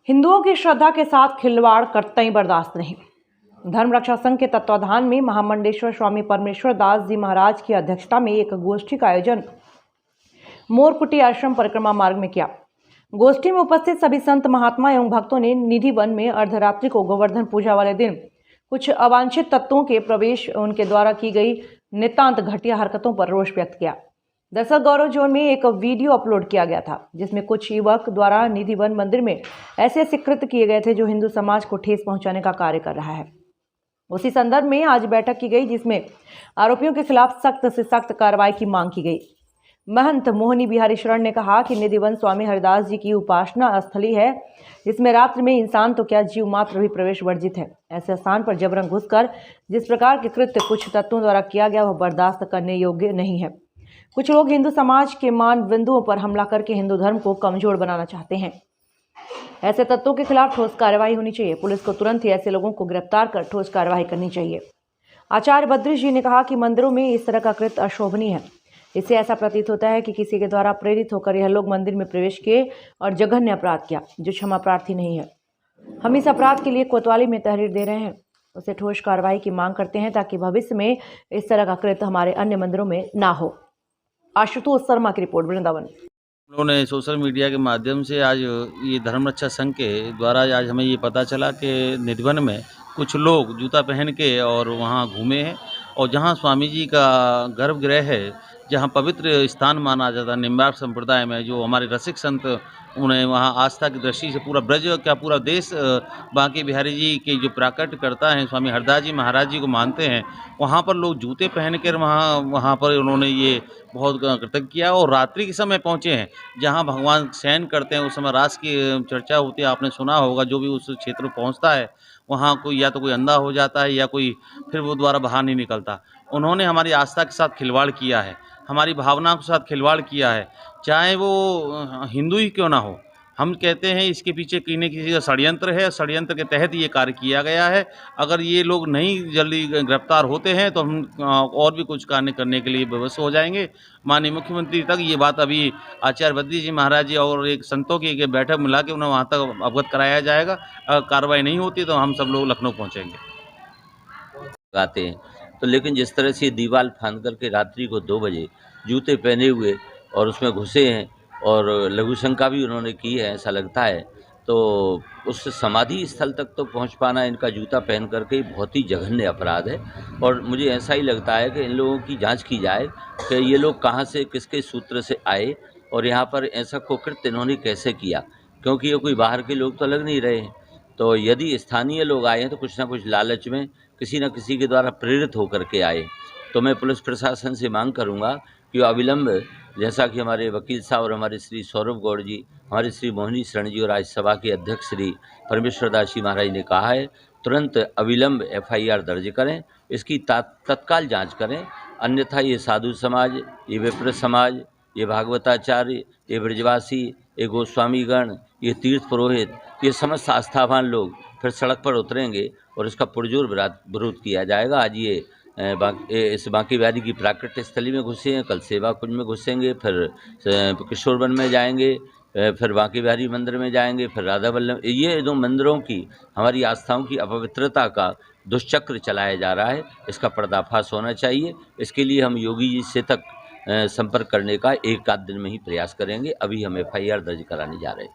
हिंदुओं की श्रद्धा के साथ खिलवाड़ कतई बर्दाश्त नहीं। धर्म रक्षा संघ के तत्वाधान में महामंडेश्वर स्वामी परमेश्वर दास जी महाराज की अध्यक्षता में एक गोष्ठी का आयोजन मोरकुटी आश्रम परिक्रमा मार्ग में किया। गोष्ठी में उपस्थित सभी संत महात्मा एवं भक्तों ने निधि वन में अर्धरात्रि को गोवर्धन पूजा वाले दिन कुछ अवांछित तत्वों के प्रवेश उनके द्वारा की गई नितांत घटिया हरकतों पर रोष व्यक्त किया। दरअसल गौरव जोन में एक वीडियो अपलोड किया गया था जिसमें कुछ युवक द्वारा निधि वन मंदिर में ऐसे कृत्य किए गए थे जो हिंदू समाज को ठेस पहुंचाने का कार्य कर रहा है। उसी संदर्भ में आज बैठक की गई जिसमें आरोपियों के खिलाफ सख्त से सख्त कार्रवाई की मांग की गई। महंत मोहनी बिहारी शरण ने कहा कि निधि वन स्वामी हरिदास जी की उपासना स्थली है जिसमें रात्रि में इंसान तो क्या जीव मात्र भी प्रवेश वर्जित है। ऐसे स्थान पर जबरन घुसकर जिस प्रकार के कृत्य कुछ तत्वों द्वारा किया गया वह बर्दाश्त करने योग्य नहीं है। कुछ लोग हिंदू समाज के मान बिंदुओं पर हमला करके हिंदू धर्म को कमजोर बनाना चाहते हैं। ऐसे तत्वों के खिलाफ ठोस कार्रवाई होनी चाहिए। पुलिस को तुरंत ही ऐसे लोगों को गिरफ्तार कर ठोस कार्रवाई करनी चाहिए। आचार्य बद्रीश जी ने कहा कि मंदिरों में इस तरह का कृत्य अशोभनीय है। इससे ऐसा प्रतीत होता है कि किसी के द्वारा प्रेरित होकर यह लोग मंदिर में प्रवेश किए और जघन्य अपराध किया जो क्षमा प्रार्थी नहीं है। हम इस अपराध के लिए कोतवाली में तहरीर दे रहे हैं, उसे ठोस कार्रवाई की मांग करते हैं ताकि भविष्य में इस तरह का कृत्य हमारे अन्य मंदिरों में ना हो। आशुतोष शर्मा की रिपोर्ट, वृंदावन। उन्होंने सोशल मीडिया के माध्यम से आज ये धर्म रक्षा संघ के द्वारा आज हमें ये पता चला कि निधि वन में कुछ लोग जूता पहन के और वहाँ घूमे हैं और जहाँ स्वामी जी का गर्भगृह है, जहाँ पवित्र स्थान माना जाता है निम्बार्क संप्रदाय में, जो हमारे रसिक संत उन्हें वहाँ आस्था की दृष्टि से पूरा ब्रज क्या पूरा देश बांके बिहारी जी के जो प्राकट करता है स्वामी हरदास जी महाराज जी को मानते हैं, वहाँ पर लोग जूते पहन कर वहाँ पर उन्होंने ये बहुत कृतज्ञ किया और रात्रि के समय पहुँचे हैं जहाँ भगवान शयन करते हैं। उस समय रास की चर्चा होती है, आपने सुना होगा। जो भी उस क्षेत्र में पहुँचता है वहाँ कोई या तो कोई अंधा हो जाता है या कोई फिर वो दोबारा बाहर नहीं निकलता। उन्होंने हमारी आस्था के साथ खिलवाड़ किया है, हमारी भावनाओं के साथ खिलवाड़ किया है, चाहे वो हिंदू ही क्यों ना हो। हम कहते हैं इसके पीछे किसी न किसी का षड्यंत्र है, षड्यंत्र के तहत ये कार्य किया गया है। अगर ये लोग नहीं जल्दी गिरफ्तार होते हैं तो हम और भी कुछ कार्य करने के लिए विवश हो जाएंगे। माननीय मुख्यमंत्री तक ये बात अभी आचार्य बद्री जी महाराज जी और एक संतों की एक बैठक मिला के उन्हें वहाँ तक अवगत कराया जाएगा। अगर कार्रवाई नहीं होती तो हम सब लोग लखनऊ पहुँचेंगे। आते हैं तो लेकिन जिस तरह से दीवार फांद करके रात्रि को 2 बजे जूते पहने हुए और उसमें घुसे हैं और लघु शंका भी उन्होंने की है, ऐसा लगता है। तो उस समाधि स्थल तक तो पहुंच पाना इनका जूता पहन करके बहुत ही जघन्य अपराध है और मुझे ऐसा ही लगता है कि इन लोगों की जांच की जाए कि ये लोग कहां से किसके सूत्र से आए और यहाँ पर ऐसा कुकृत्य इन्होंने कैसे किया, क्योंकि ये कोई बाहर के लोग तो लग नहीं रहे हैं। तो यदि स्थानीय लोग आए हैं तो कुछ ना कुछ लालच में किसी न किसी के द्वारा प्रेरित होकर के आए। तो मैं पुलिस प्रशासन से मांग करूंगा कि अविलंब, जैसा कि हमारे वकील साहब और हमारे श्री सौरभ गौड़ जी, हमारे श्री मोहनी शरण जी और राज्यसभा के अध्यक्ष श्री परमेश्वर दास जी महाराज ने कहा है, तुरंत अविलंब FIR दर्ज करें, इसकी तत्काल जाँच करें। अन्यथा ये साधु समाज, ये विप्र समाज, ये भागवताचार्य, ये ब्रजवासी, ये गोस्वामीगण, ये तीर्थ पुरोहित, ये समस्त आस्थावान लोग फिर सड़क पर उतरेंगे और इसका पुरजोर विरोध किया जाएगा। आज ये इस बांके बिहारी की प्राकट्य स्थली में घुसे हैं, कल सेवा कुंज में घुसेंगे, फिर किशोर वन में जाएंगे, फिर बांके बिहारी मंदिर में जाएंगे, फिर राधा वल्लभ। ये 2 मंदिरों की हमारी आस्थाओं की अपवित्रता का दुष्चक्र चलाया जा रहा है, इसका पर्दाफाश होना चाहिए। इसके लिए हम योगी जी से तक संपर्क करने का एक आध दिन में ही प्रयास करेंगे। अभी हम FIR दर्ज कराने जा रहे हैं।